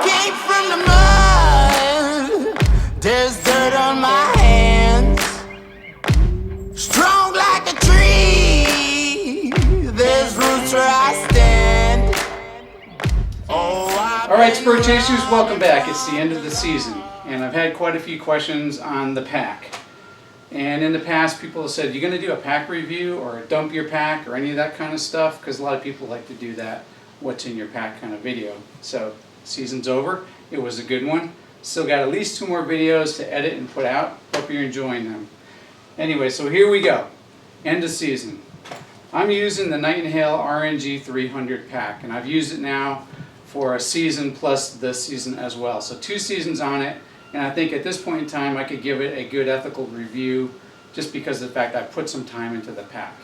came from the mud. There's dirt on my hands. Strong like a tree. There's roots where I stand. All right, Spur Chasers, welcome back. It's the end of the season, and I've had quite a few questions on the pack. And in the past, people have said, you're going to do a pack review or dump your pack or any of that kind of stuff, because a lot of people like to do that, what's in your pack kind of video. So, season's over. It was a good one. Still got at least 2 more videos to edit and put out. Hope you're enjoying them. Anyway, so here we go. End of season. I'm using the Nightingale RNG 300 pack, and I've used it now for a season plus this season as well. So 2 seasons on it. And I think at this point in time I could give it a good ethical review just because of the fact I put some time into the pack.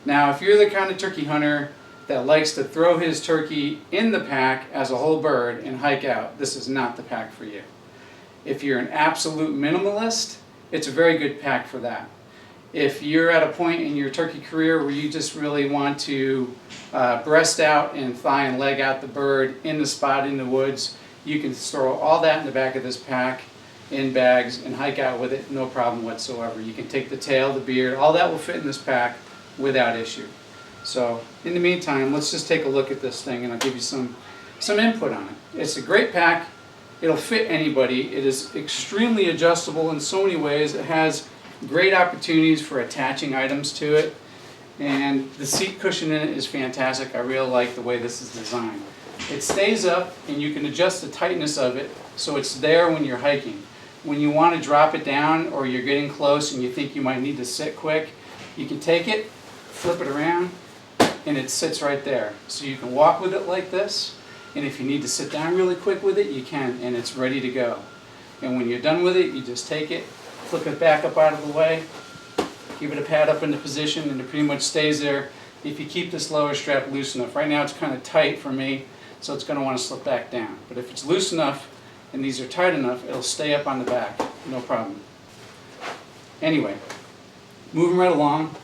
Now if you're the kind of turkey hunter that likes to throw his turkey in the pack as a whole bird and hike out, this is not the pack for you. If you're an absolute minimalist, it's a very good pack for that. If you're at a point in your turkey career where you just really want to breast out and thigh and leg out the bird in the spot in the woods, you can throw all that in the back of this pack in bags and hike out with it, no problem whatsoever. You can take the tail, the beard, all that will fit in this pack without issue. So in the meantime, let's just take a look at this thing and I'll give you some input on it. It's a great pack. It'll fit anybody. It is extremely adjustable in so many ways. It has great opportunities for attaching items to it. And the seat cushion in it is fantastic. I really like the way this is designed. It stays up and you can adjust the tightness of it so it's there when you're hiking. When you want to drop it down or you're getting close and you think you might need to sit quick, you can take it, flip it around, and it sits right there. So you can walk with it like this, and if you need to sit down really quick with it, you can, and it's ready to go. And when you're done with it, you just take it, flip it back up out of the way, give it a pat up into position, and it pretty much stays there if you keep this lower strap loose enough. Right now it's kind of tight for me, so it's going to want to slip back down. But if it's loose enough and these are tight enough, it'll stay up on the back, no problem. Anyway, moving right along.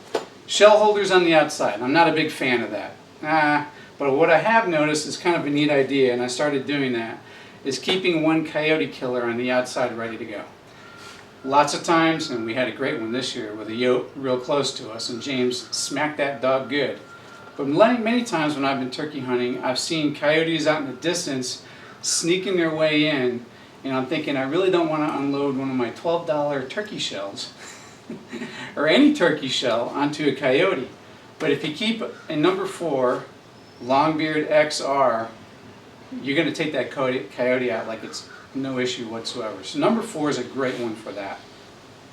Shell holders on the outside. I'm not a big fan of that. But what I have noticed is kind of a neat idea, and I started doing that, is keeping one coyote killer on the outside ready to go. Lots of times, and we had a great one this year with a yote real close to us, and James smacked that dog good. But many times when I've been turkey hunting, I've seen coyotes out in the distance sneaking their way in, and I'm thinking I really don't want to unload one of my $12 turkey shells or any turkey shell onto a coyote. But if you keep a number 4 Longbeard XR, you're going to take that coyote out like it's no issue whatsoever. So number 4 is a great one for that.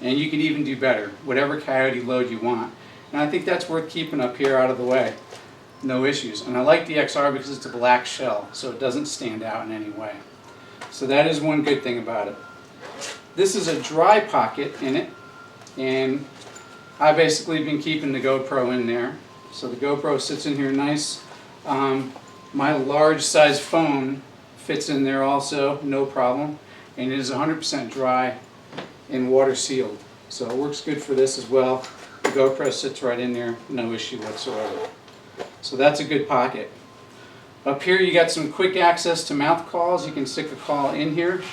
And you can even do better, whatever coyote load you want. And I think that's worth keeping up here out of the way. No issues. And I like the XR because it's a black shell, so it doesn't stand out in any way. So that is one good thing about it. This is a dry pocket in it, and I've basically been keeping the GoPro in there. So the GoPro sits in here nice. My large size phone fits in there also, no problem. And it is 100% dry and water sealed. So it works good for this as well. The GoPro sits right in there, no issue whatsoever. So that's a good pocket. Up here you got some quick access to mouth calls. You can stick a call in here.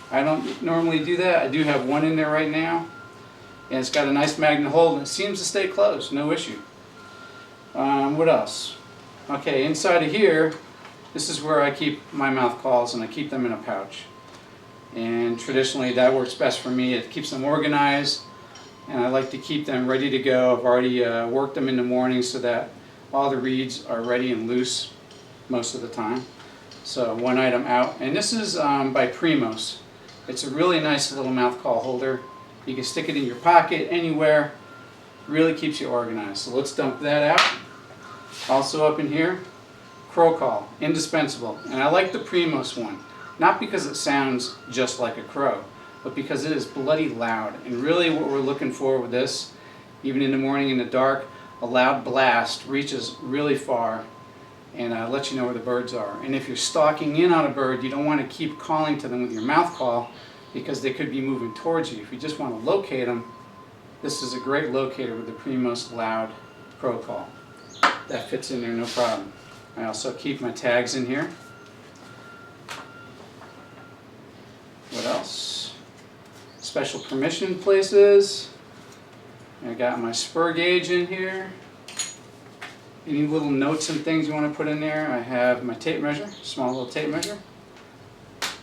I don't normally do that. I do have one in there right now. And it's got a nice magnet hold and it seems to stay closed, no issue. What else? Okay, inside of here, this is where I keep my mouth calls, and I keep them in a pouch. And traditionally that works best for me. It keeps them organized, and I like to keep them ready to go. I've already worked them in the morning so that all the reeds are ready and loose most of the time. So one item out, and this is by Primos. It's a really nice little mouth call holder. You can stick it in your pocket anywhere. Really keeps you organized. So let's dump that out. Also up in here, crow call, indispensable. And I like the Primos one, not because it sounds just like a crow, but because it is bloody loud. And really what we're looking for with this, even in the morning in the dark, a loud blast reaches really far and lets you know where the birds are. And if you're stalking in on a bird, you don't want to keep calling to them with your mouth call because they could be moving towards you. If you just want to locate them, this is a great locator with the Primos loud crow call. That fits in there no problem. I also keep my tags in here. special permission places. I got my spur gauge in here. Any little notes and things you want to put in there. I have my tape measure, small little tape measure.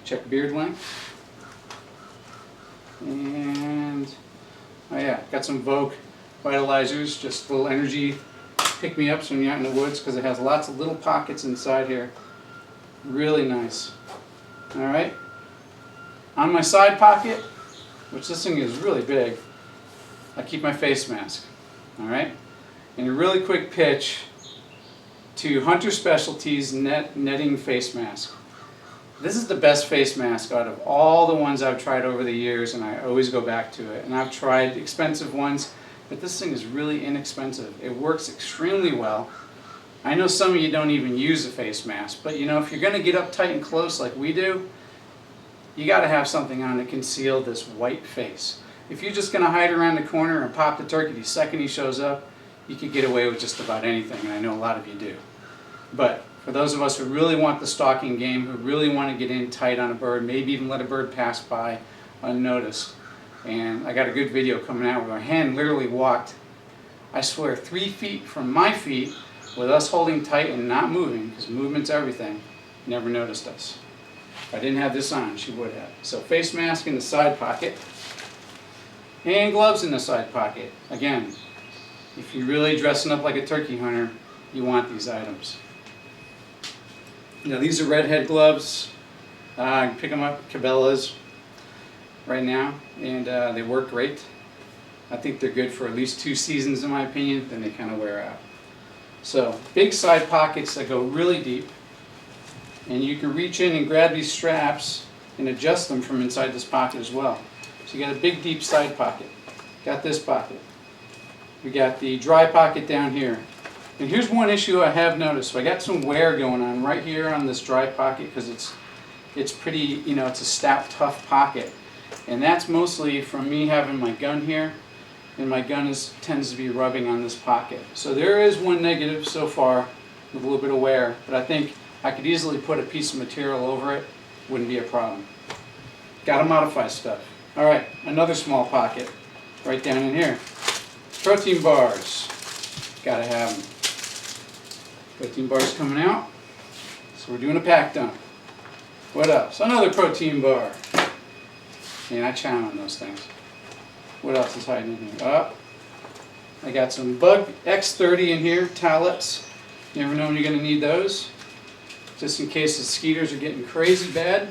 Check beard length. And, oh yeah, got some Vogue vitalizers, just little energy pick-me-ups when you're out in the woods because it has lots of little pockets inside here. Really nice. Alright. On my side pocket, which this thing is really big, I keep my face mask. Alright? And a really quick pitch to Hunter Specialties netting face mask. This is the best face mask out of all the ones I've tried over the years, and I always go back to it. And I've tried expensive ones, but this thing is really inexpensive. It works extremely well. I know some of you don't even use a face mask, but you know, if you're going to get up tight and close like we do, you got to have something on to conceal this white face. If you're just going to hide around the corner and pop the turkey the second he shows up, you could get away with just about anything, and I know a lot of you do. But for those of us who really want the stalking game, who really want to get in tight on a bird, maybe even let a bird pass by unnoticed, and I got a good video coming out where my hen literally walked, I swear, 3 feet from my feet with us holding tight and not moving, because movement's everything, never noticed us. If I didn't have this on, she would have. So face mask in the side pocket, and gloves in the side pocket. Again, if you're really dressing up like a turkey hunter, you want these items. Now these are redhead gloves. I can pick them up at Cabela's right now, and they work great. I think they're good for at least 2 seasons in my opinion, then they kind of wear out. So big side pockets that go really deep, and you can reach in and grab these straps and adjust them from inside this pocket as well. So you got a big deep side pocket. Got this pocket. We got the dry pocket down here. And here's one issue I have noticed. So I got some wear going on right here on this dry pocket because it's pretty, you know, it's a stout, tough pocket. And that's mostly from me having my gun here, and my gun tends to be rubbing on this pocket. So there is one negative so far with a little bit of wear, but I think I could easily put a piece of material over it. Wouldn't be a problem. Got to modify stuff. All right, another small pocket right down in here. Protein bars. Got to have them. Protein bars coming out. So we're doing a pack dump. What else? Another protein bar. Man, I chow on those things. What else is hiding in here? Oh, I got some Bug X30 in here, towelettes. You never know when you're going to need those. Just in case the skeeters are getting crazy bad.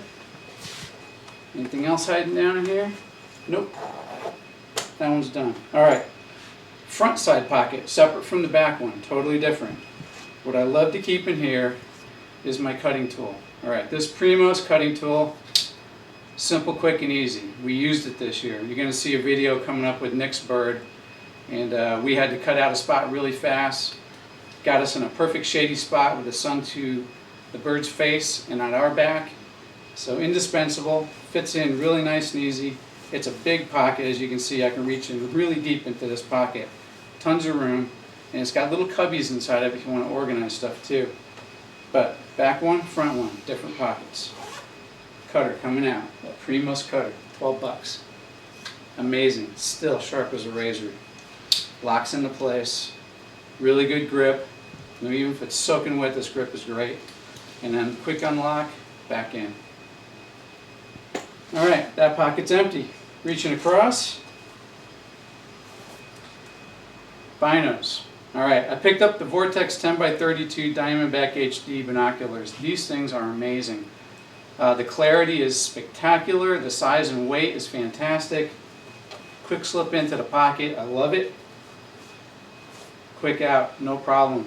Anything else hiding down in here? Nope. That one's done. Alright. Front side pocket, separate from the back one, totally different. What I love to keep in here is my cutting tool. Alright, this Primos cutting tool, simple, quick, and easy. We used it this year. You're going to see a video coming up with Nick's bird, and we had to cut out a spot really fast. Got us in a perfect shady spot with the sun to the bird's face and on our back. So indispensable, fits in really nice and easy. It's a big pocket, as you can see. I can reach in really deep into this pocket. Tons of room, and it's got little cubbies inside of it if you want to organize stuff too. But back one, front one, different pockets. Cutter coming out, a Primos cutter, 12 bucks. Amazing, still sharp as a razor. Locks into place, really good grip. You know, even if it's soaking wet, this grip is great. And then quick unlock, back in. Alright, that pocket's empty. Reaching across. Binos. Alright, I picked up the Vortex 10x32 Diamondback HD binoculars. These things are amazing. The clarity is spectacular. The size and weight is fantastic. Quick slip into the pocket. I love it. Quick out, no problem.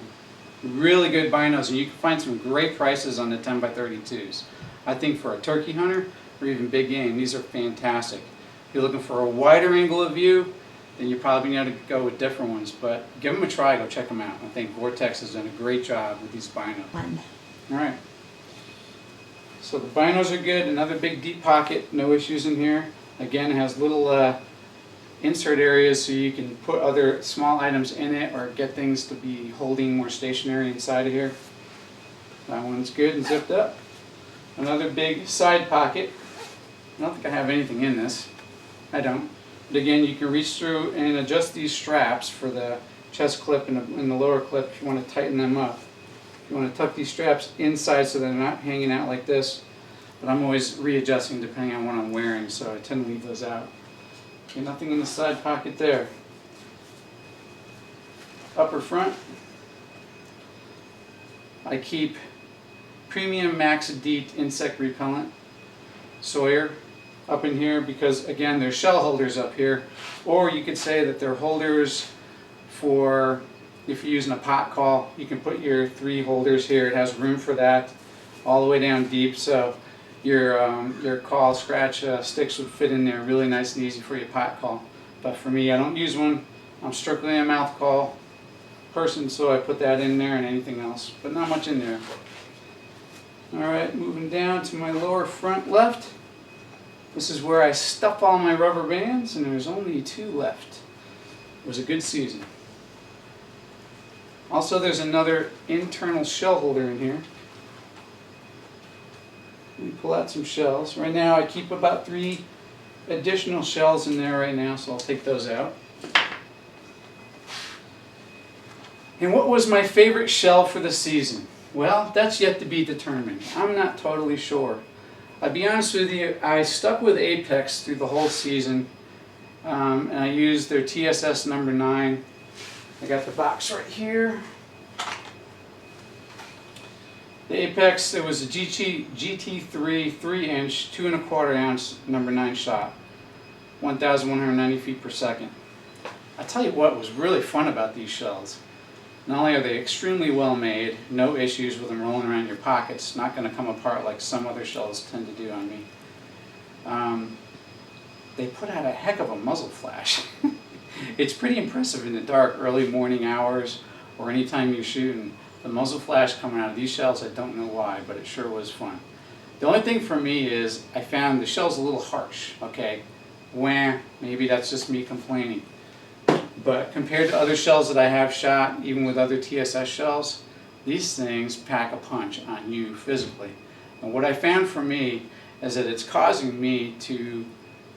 Really good binos, and you can find some great prices on the 10x32s. I think for a turkey hunter or even big game, these are fantastic. If you're looking for a wider angle of view, then you probably need to go with different ones, but give them a try, go check them out. I think Vortex has done a great job with these binos. Alright, so the binos are good. Another big deep pocket, no issues in here. Again, it has little insert areas so you can put other small items in it or get things to be holding more stationary inside of here. That one's good and zipped up. Another big side pocket. I don't think I have anything in this. I don't. But again, you can reach through and adjust these straps for the chest clip and the lower clip if you want to tighten them up. You want to tuck these straps inside so they're not hanging out like this. But I'm always readjusting depending on what I'm wearing, so I tend to leave those out. Okay, nothing in the side pocket there. Upper front, I keep Premium Max Elite Insect Repellent Sawyer up in here because, again, there's shell holders up here. Or you could say that they're holders for, if you're using a pot call, you can put your 3 holders here. It has room for that all the way down deep, so your call scratch sticks would fit in there really nice and easy for your pot call. But for me, I don't use one. I'm strictly a mouth call person, so I put that in there and anything else, but not much in there. Alright, moving down to my lower front left. This is where I stuff all my rubber bands, and there's only 2 left. It was a good season. Also, there's another internal shell holder in here. Let me pull out some shells. Right now I keep about 3 additional shells in there right now, so I'll take those out. And what was my favorite shell for the season? Well, that's yet to be determined. I'm not totally sure. I'll be honest with you, I stuck with Apex through the whole season, and I used their TSS number 9. I got the box right here. The Apex, it was a GT3 3-inch, 2 1/4 ounce number 9 shot, 1,190 feet per second. I tell you what was really fun about these shells. Not only are they extremely well made, no issues with them rolling around your pockets, not going to come apart like some other shells tend to do on me. They put out a heck of a muzzle flash. It's pretty impressive in the dark, early morning hours, or anytime you're shooting. The muzzle flash coming out of these shells, I don't know why, but it sure was fun. The only thing for me is I found the shell's a little harsh, okay? Wah, maybe that's just me complaining. But compared to other shells that I have shot, even with other TSS shells, these things pack a punch on you physically. And what I found for me is that it's causing me to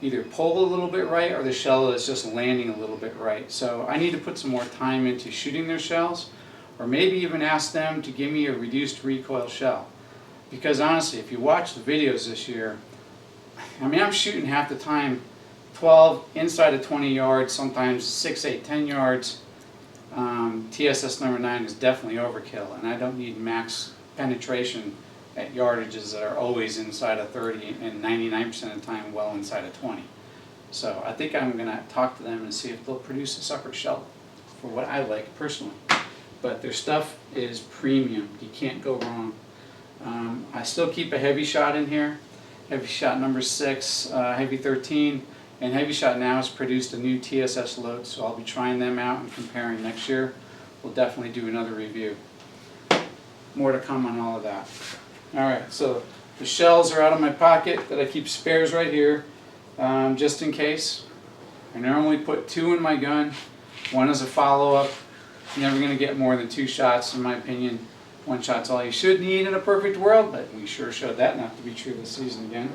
either pull a little bit right or the shell is just landing a little bit right. So I need to put some more time into shooting their shells, or maybe even ask them to give me a reduced recoil shell. Because honestly, if you watch the videos this year, I mean, I'm shooting half the time 12 inside of 20 yards, sometimes 6, 8, 10 yards. TSS number 9 is definitely overkill, and I don't need max penetration at yardages that are always inside of 30 and 99% of the time well inside of 20. So I think I'm going to talk to them and see if they'll produce a separate shell for what I like personally. But their stuff is premium. You can't go wrong. I still keep a heavy shot in here. Heavy shot number 6, heavy 13. And Heavy Shot now has produced a new TSS load, so I'll be trying them out and comparing next year. We'll definitely do another review. More to come on all of that. Alright, so the shells are out of my pocket that I keep spares right here, just in case. I normally put 2 in my gun. 1 is a follow-up. You're never going to get more than 2 shots, in my opinion. 1 shot's all you should need in a perfect world, but we sure showed that not to be true this season again.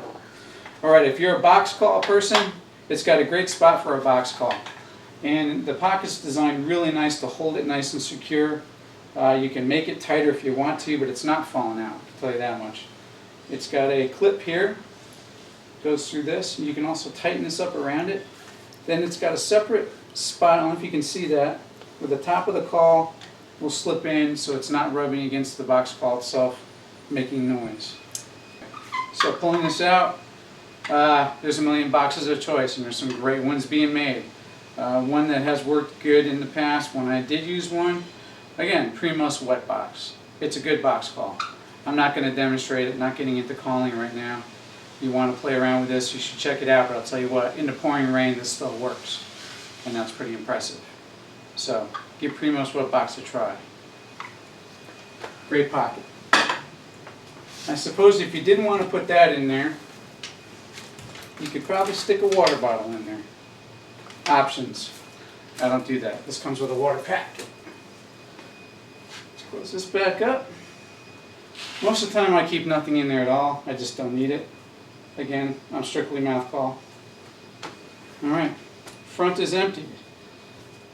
Alright, if you're a box call person, it's got a great spot for a box call. And the pocket's designed really nice to hold it nice and secure. You can make it tighter if you want to, but it's not falling out, I'll tell you that much. It's got a clip here, goes through this, and you can also tighten this up around it. Then it's got a separate spot, I don't know if you can see that, where the top of the call will slip in so it's not rubbing against the box call itself, making noise. So pulling this out, there's a million boxes of choice, and there's some great ones being made. One that has worked good in the past, when I did use one, again, Primos wet box. It's a good box call. I'm not going to demonstrate it, not getting into calling right now. If you want to play around with this, you should check it out, but I'll tell you what, in the pouring rain, this still works. And that's pretty impressive. So, give Primos wet box a try. Great pocket. I suppose if you didn't want to put that in there, you could probably stick a water bottle in there. Options. I don't do that. This comes with a water pack. Let's close this back up. Most of the time I keep nothing in there at all. I just don't need it. Again, I'm strictly mouth call. Alright, front is empty.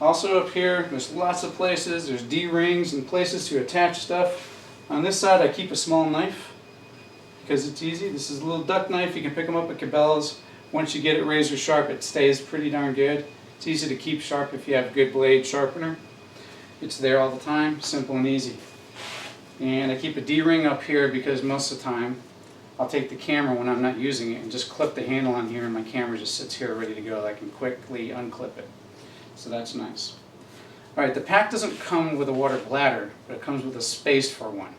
Also up here, there's lots of places. There's D-rings and places to attach stuff. On this side I keep a small knife because it's easy. This is a little duck knife. You can pick them up at Cabela's. Once you get it razor sharp, it stays pretty darn good. It's easy to keep sharp if you have a good blade sharpener. It's there all the time, simple and easy. And I keep a D-ring up here because most of the time I'll take the camera when I'm not using it and just clip the handle on here, and my camera just sits here ready to go. I can quickly unclip it. So that's nice. Alright, the pack doesn't come with a water bladder, but it comes with a space for one.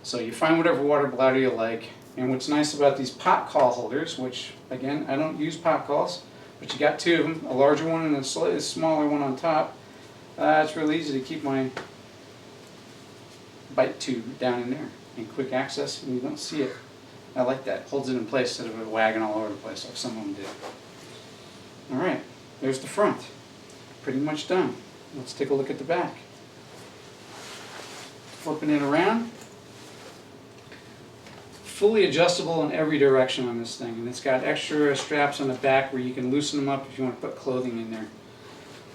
So you find whatever water bladder you like. And what's nice about these pot call holders, which again, I don't use pot calls, but you got two of them, a larger one and a slightly smaller one on top. It's really easy to keep my bite tube down in there and quick access, and you don't see it. I like that. Holds it in place instead of it wagging all over the place like some of them do. Alright, there's the front. Pretty much done. Let's take a look at the back. Flipping it around. Fully adjustable in every direction on this thing, and it's got extra straps on the back where you can loosen them up if you want to put clothing in there.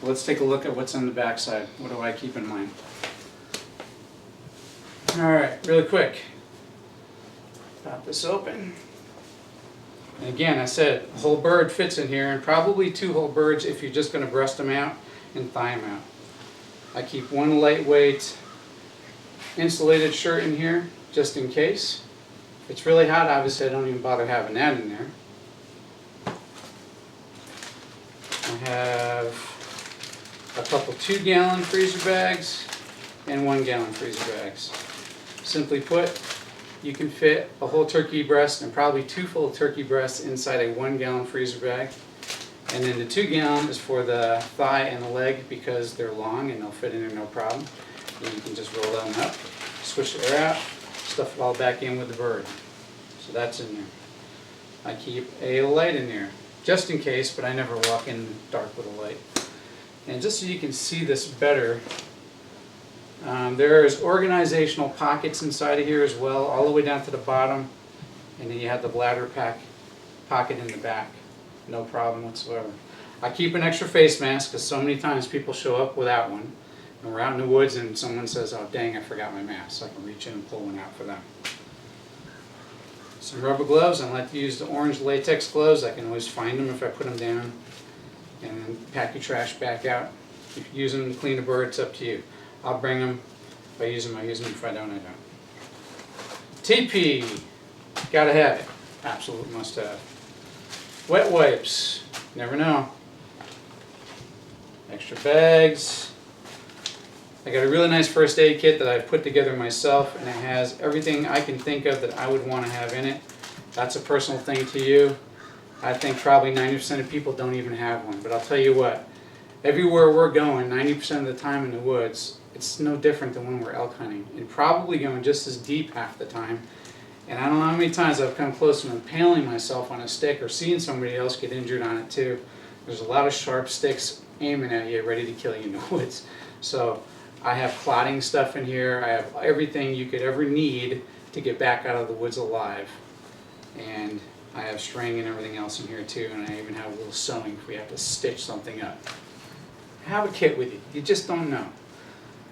Well, let's take a look at what's on the back side. What do I keep in mind? Alright, really quick. Pop this open. And again, I said a whole bird fits in here, and probably two whole birds if you're just going to breast them out and thigh them out. I keep one lightweight insulated shirt in here just in case. If it's really hot, obviously I don't even bother having that in there. I have a couple 2-gallon freezer bags and 1-gallon freezer bags. Simply put, you can fit a whole turkey breast and probably 2 full turkey breasts inside a 1-gallon freezer bag. And then the 2-gallon is for the thigh and the leg because they're long and they'll fit in there no problem. And you can just roll them up, switch the air out, stuff it all back in with the bird. So that's in there. I keep a light in there just in case, but I never walk in the dark with a light. And just so you can see this better, there's organizational pockets inside of here as well, all the way down to the bottom, and then you have the bladder pack pocket in the back. No problem whatsoever. I keep an extra face mask because so many times people show up without one, and we're out in the woods and someone says, "Oh dang, I forgot my mask," so I can reach in and pull one out for them. Some rubber gloves. I like to use the orange latex gloves. I can always find them if I put them down, and then pack your trash back out. If you use them to clean a bird, it's up to you. I'll bring them. If I use them, I use them. If I don't, I don't. TP. Gotta have it. Absolute must have. Wet wipes. Never know. Extra bags. I got a really nice first aid kit that I've put together myself, and it has everything I can think of that I would want to have in it. That's a personal thing to you. I think probably 90% of people don't even have one, but I'll tell you what, everywhere we're going, 90% of the time in the woods, it's no different than when we're elk hunting, and probably going just as deep half the time. And I don't know how many times I've come close to impaling myself on a stick or seeing somebody else get injured on it too. There's a lot of sharp sticks aiming at you, ready to kill you in the woods. So I have clotting stuff in here. I have everything you could ever need to get back out of the woods alive. And I have string and everything else in here too, and I even have a little sewing if we have to stitch something up. Have a kit with you. You just don't know.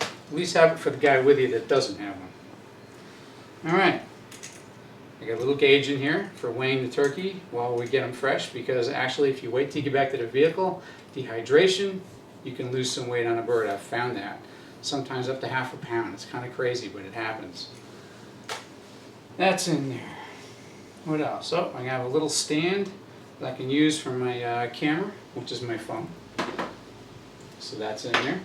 At least have it for the guy with you that doesn't have one. Alright. I got a little gauge in here for weighing the turkey while we get them fresh, because actually if you wait till you get back to the vehicle, dehydration, you can lose some weight on a bird. I've found that. Sometimes up to half a pound. It's kind of crazy, but it happens. That's in there. What else? Oh, I have a little stand that I can use for my camera, which is my phone. So that's in there.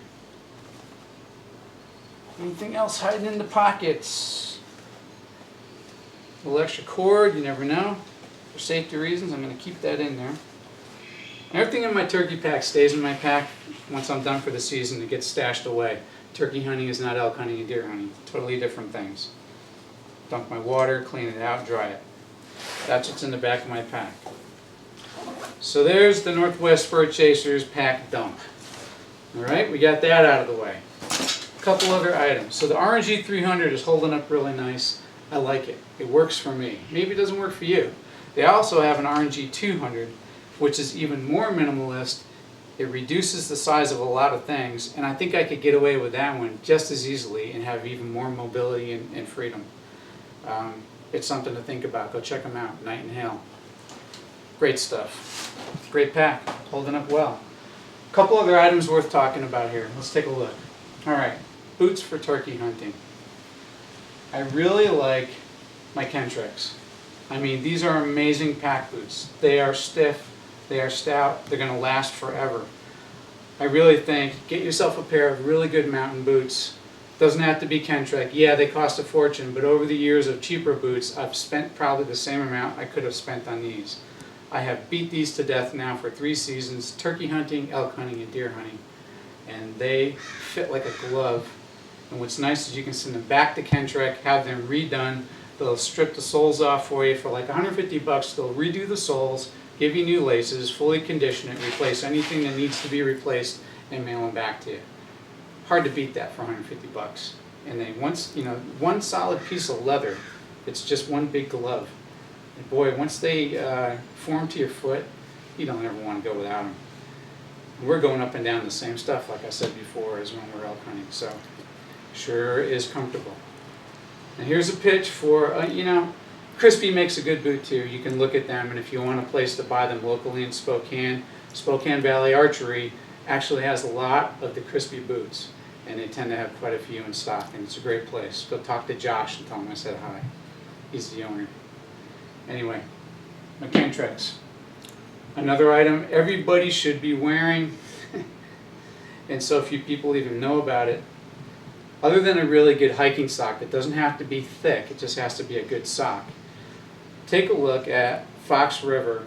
Anything else hiding in the pockets? A little extra cord, you never know. For safety reasons, I'm going to keep that in there. Everything in my turkey pack stays in my pack once I'm done for the season. It gets stashed away. Turkey hunting is not elk hunting and deer hunting. Totally different things. Dump my water, clean it out, dry it. That's what's in the back of my pack. So there's the Northwest Fur Chasers pack dump. Alright, we got that out of the way. A couple other items. So the RNG 300 is holding up really nice. I like it. It works for me. Maybe it doesn't work for you. They also have an RNG 200, which is even more minimalist. It reduces the size of a lot of things, and I think I could get away with that one just as easily and have even more mobility and freedom. It's something to think about. Go check them out, Night and Hail. Great stuff. Great pack, holding up well. A couple other items worth talking about here. Let's take a look. All right, boots for turkey hunting. I really like my Kentrex. I mean, these are amazing pack boots. They are stiff, they are stout, they're going to last forever. I really think, get yourself a pair of really good mountain boots. Doesn't have to be Kentrex. Yeah, they cost a fortune, but over the years of cheaper boots, I've spent probably the same amount I could have spent on these. I have beat these to death now for 3 seasons, turkey hunting, elk hunting, and deer hunting. And they fit like a glove. And what's nice is you can send them back to Kentrex, have them redone. They'll strip the soles off for you for like $150. They'll redo the soles, give you new laces, fully condition it, replace anything that needs to be replaced, and mail them back to you. Hard to beat that for $150. And they one solid piece of leather. It's just one big glove. And boy, once they form to your foot, you don't ever want to go without them. We're going up and down the same stuff, like I said before, as when we're elk hunting. So, sure is comfortable. And here's a pitch for, Crispy makes a good boot too. You can look at them, and if you want a place to buy them locally in Spokane, Spokane Valley Archery actually has a lot of the Crispy boots, and they tend to have quite a few in stock, and it's a great place. Go talk to Josh and tell him I said hi. He's the owner. Anyway, my Kentrex. Another item everybody should be wearing, and so few people even know about it. Other than a really good hiking sock, it doesn't have to be thick, it just has to be a good sock. Take a look at Fox River,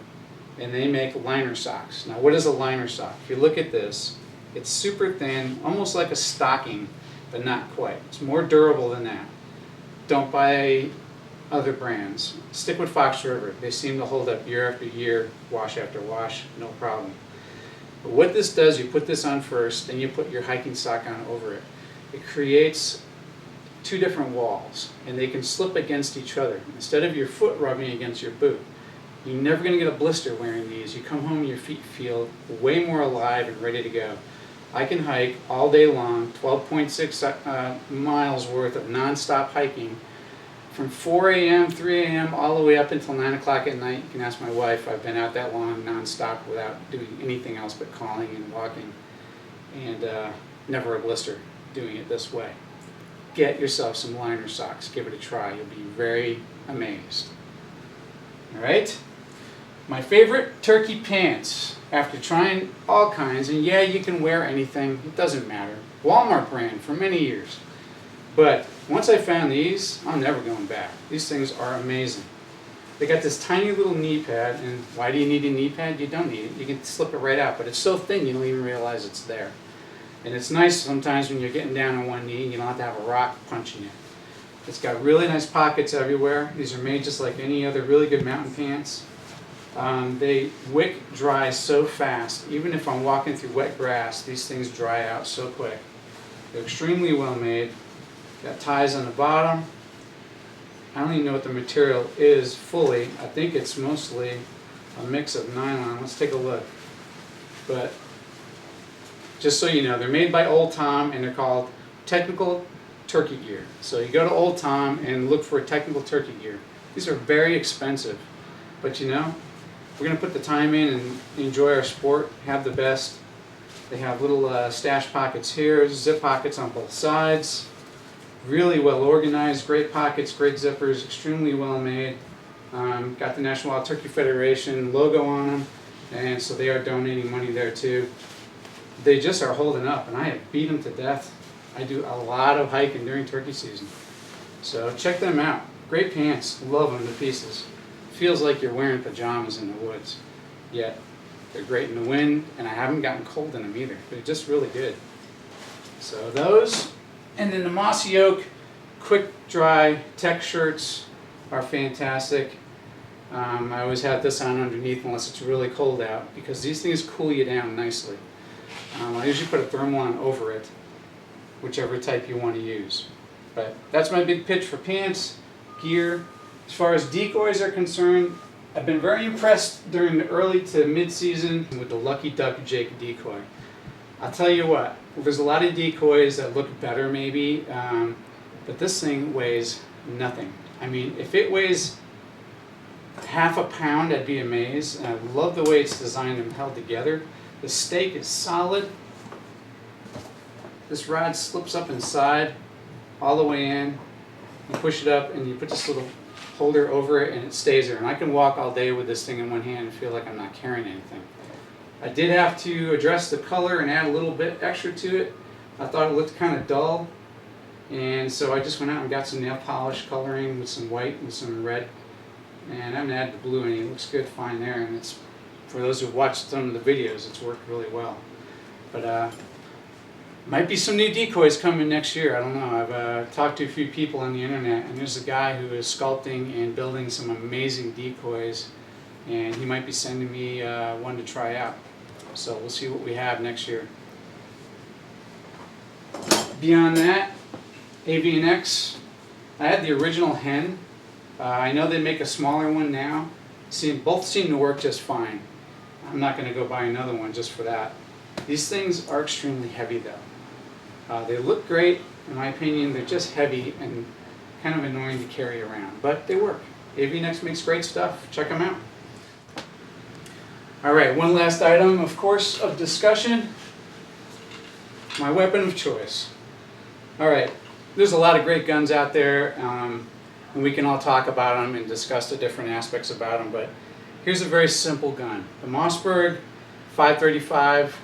and they make liner socks. Now what is a liner sock? If you look at this, it's super thin, almost like a stocking, but not quite. It's more durable than that. Don't buy other brands. Stick with Fox River. They seem to hold up year after year, wash after wash, no problem. But what this does, you put this on first, then you put your hiking sock on over it. It creates 2 different walls, and they can slip against each other. Instead of your foot rubbing against your boot, you're never going to get a blister wearing these. You come home, your feet feel way more alive and ready to go. I can hike all day long, 12.6 miles worth of non-stop hiking, from 4 a.m., 3 a.m., all the way up until 9 o'clock at night. You can ask my wife. I've been out that long non-stop without doing anything else but calling and walking, and never a blister doing it this way. Get yourself some liner socks. Give it a try. You'll be very amazed. All right? My favorite turkey pants. After trying all kinds, and yeah, you can wear anything. It doesn't matter. Walmart brand for many years. But once I found these, I'm never going back. These things are amazing. They got this tiny little knee pad, and why do you need a knee pad? You don't need it. You can slip it right out, but it's so thin you don't even realize it's there. And it's nice sometimes when you're getting down on one knee and you don't have to have a rock punching you. It's got really nice pockets everywhere. These are made just like any other really good mountain pants. They wick dry so fast. Even if I'm walking through wet grass, these things dry out so quick. They're extremely well made. Got ties on the bottom. I don't even know what the material is fully. I think it's mostly a mix of nylon. Let's take a look. But just so you know, they're made by Old Tom, and they're called Technical Turkey Gear. So you go to Old Tom and look for Technical Turkey Gear. These are very expensive, but we're going to put the time in and enjoy our sport, have the best. They have little stash pockets here, zip pockets on both sides. Really well organized, great pockets, great zippers, extremely well made. Got the National Wild Turkey Federation logo on them, and so they are donating money there too. They just are holding up, and I have beat them to death. I do a lot of hiking during turkey season. So check them out. Great pants, love them to pieces. Feels like you're wearing pajamas in the woods. Yet, they're great in the wind, and I haven't gotten cold in them either. They're just really good. So those, and then the Mossy Oak quick dry tech shirts are fantastic. I always have this on underneath unless it's really cold out, because these things cool you down nicely. I usually put a thermal on over it, whichever type you want to use. But that's my big pitch for pants, gear. As far as decoys are concerned, I've been very impressed during the early to mid-season with the Lucky Duck Jake decoy. I'll tell you what, there's a lot of decoys that look better maybe, but this thing weighs nothing. I mean, if it weighs half a pound, I'd be amazed. And I love the way it's designed and held together. The stake is solid. This rod slips up inside all the way in. You push it up and you put this little holder over it and it stays there. And I can walk all day with this thing in one hand and feel like I'm not carrying anything. I did have to address the color and add a little bit extra to it. I thought it looked kind of dull. And so I just went out and got some nail polish coloring with some white and some red. And I haven't added the blue in. It looks good, fine there. And it's, for those who've watched some of the videos, it's worked really well. But might be some new decoys coming next year. I don't know. I've talked to a few people on the internet, and there's a guy who is sculpting and building some amazing decoys, and he might be sending me one to try out. So we'll see what we have next year. Beyond that, AVNX. I had the original hen. I know they make a smaller one now. Both seem to work just fine. I'm not going to go buy another one just for that. These things are extremely heavy though. They look great, in my opinion. They're just heavy and kind of annoying to carry around, but they work. AVNX makes great stuff. Check them out. Alright, one last item, of course, of discussion. My weapon of choice. Alright, there's a lot of great guns out there, and we can all talk about them and discuss the different aspects about them, but here's a very simple gun. The Mossberg 535,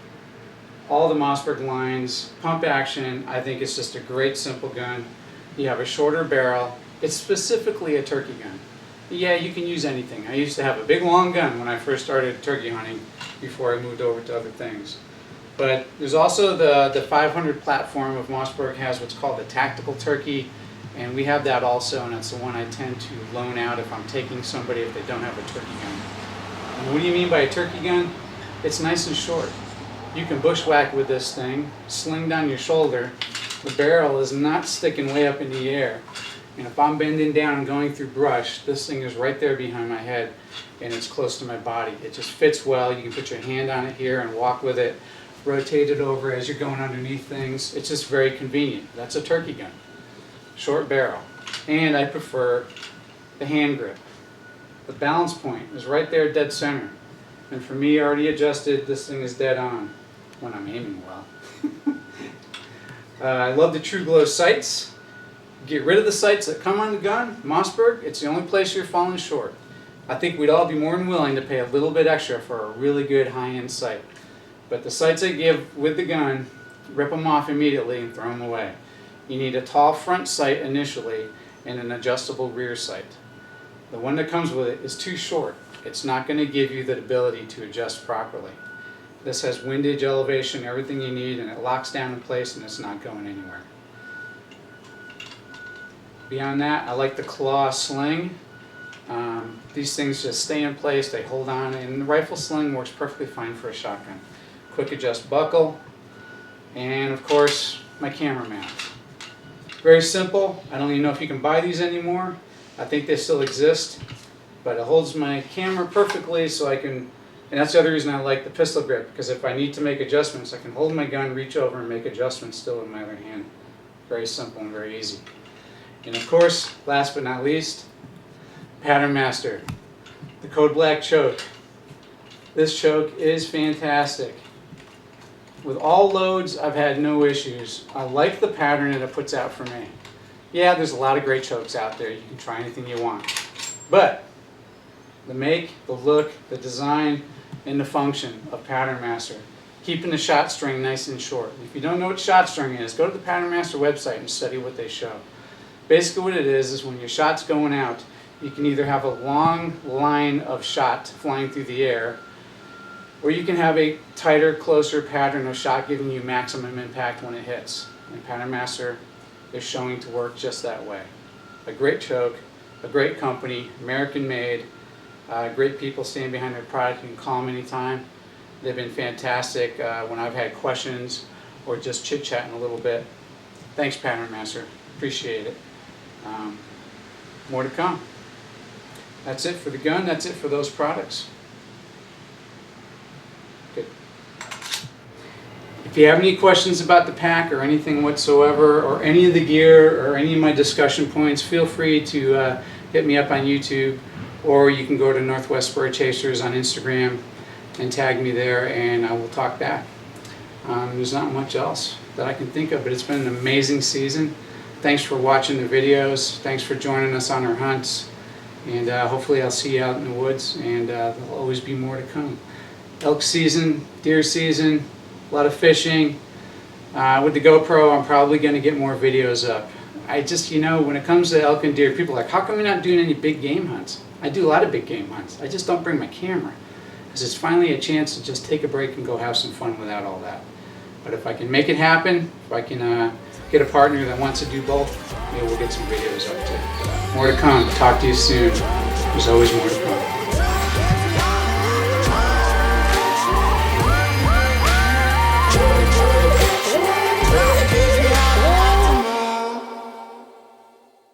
all the Mossberg lines, pump action. I think it's just a great simple gun. You have a shorter barrel. It's specifically a turkey gun. Yeah, you can use anything. I used to have a big long gun when I first started turkey hunting before I moved over to other things. But there's also the 500 platform of Mossberg has what's called the tactical turkey, and we have that also, and it's the one I tend to loan out if I'm taking somebody if they don't have a turkey gun. And what do you mean by a turkey gun? It's nice and short. You can bushwhack with this thing, sling down your shoulder. The barrel is not sticking way up in the air. And if I'm bending down and going through brush, this thing is right there behind my head and it's close to my body. It just fits well. You can put your hand on it here and walk with it, rotate it over as you're going underneath things. It's just very convenient. That's a turkey gun. Short barrel. And I prefer the hand grip. The balance point is right there dead center. And for me, already adjusted, this thing is dead on when I'm aiming well. I love the True Glow sights. Get rid of the sights that come on the gun. Mossberg, it's the only place you're falling short. I think we'd all be more than willing to pay a little bit extra for a really good high-end sight. But the sights I give with the gun, rip them off immediately and throw them away. You need a tall front sight initially and an adjustable rear sight. The one that comes with it is too short. It's not going to give you the ability to adjust properly. This has windage, elevation, everything you need, and it locks down in place and it's not going anywhere. Beyond that, I like the claw sling. These things just stay in place, they hold on, and the rifle sling works perfectly fine for a shotgun. Quick adjust buckle, and of course, my camera mount. Very simple. I don't even know if you can buy these anymore. I think they still exist, but it holds my camera perfectly so I can, and that's the other reason I like the pistol grip, because if I need to make adjustments, I can hold my gun, reach over, and make adjustments still with my other hand. Very simple and very easy. And of course, last but not least, Pattern Master, the Code Black choke. This choke is fantastic. With all loads, I've had no issues. I like the pattern that it puts out for me. Yeah, there's a lot of great chokes out there. You can try anything you want. But the make, the look, the design, and the function of Pattern Master, keeping the shot string nice and short. If you don't know what shot string is, go to the Pattern Master website and study what they show. Basically what it is when your shot's going out, you can either have a long line of shot flying through the air, or you can have a tighter, closer pattern of shot giving you maximum impact when it hits. And Pattern Master is showing to work just that way. A great choke, a great company, American made, great people standing behind their product. You can call them anytime. They've been fantastic when I've had questions or just chit-chatting a little bit. Thanks, Pattern Master. Appreciate it. More to come. that's it for the gun. That's it for those products. Good. If you have any questions about the pack or anything whatsoever, or any of the gear or any of my discussion points, feel free to hit me up on YouTube, or you can go to Northwest Spur Chasers on Instagram and tag me there, and I will talk back. There's not much else that I can think of, but it's been an amazing season. Thanks for watching the videos. Thanks for joining us on our hunts. And hopefully I'll see you out in the woods, and there'll always be more to come. Elk season, deer season, a lot of fishing. With the GoPro, I'm probably going to get more videos up. I just, when it comes to elk and deer, people are like, how come you're not doing any big game hunts? I do a lot of big game hunts. I just don't bring my camera, because it's finally a chance to just take a break and go have some fun without all that. But if I can make it happen, if I can get a partner that wants to do both, maybe we'll get some videos up too. More to come. Talk to you soon. There's always more to come.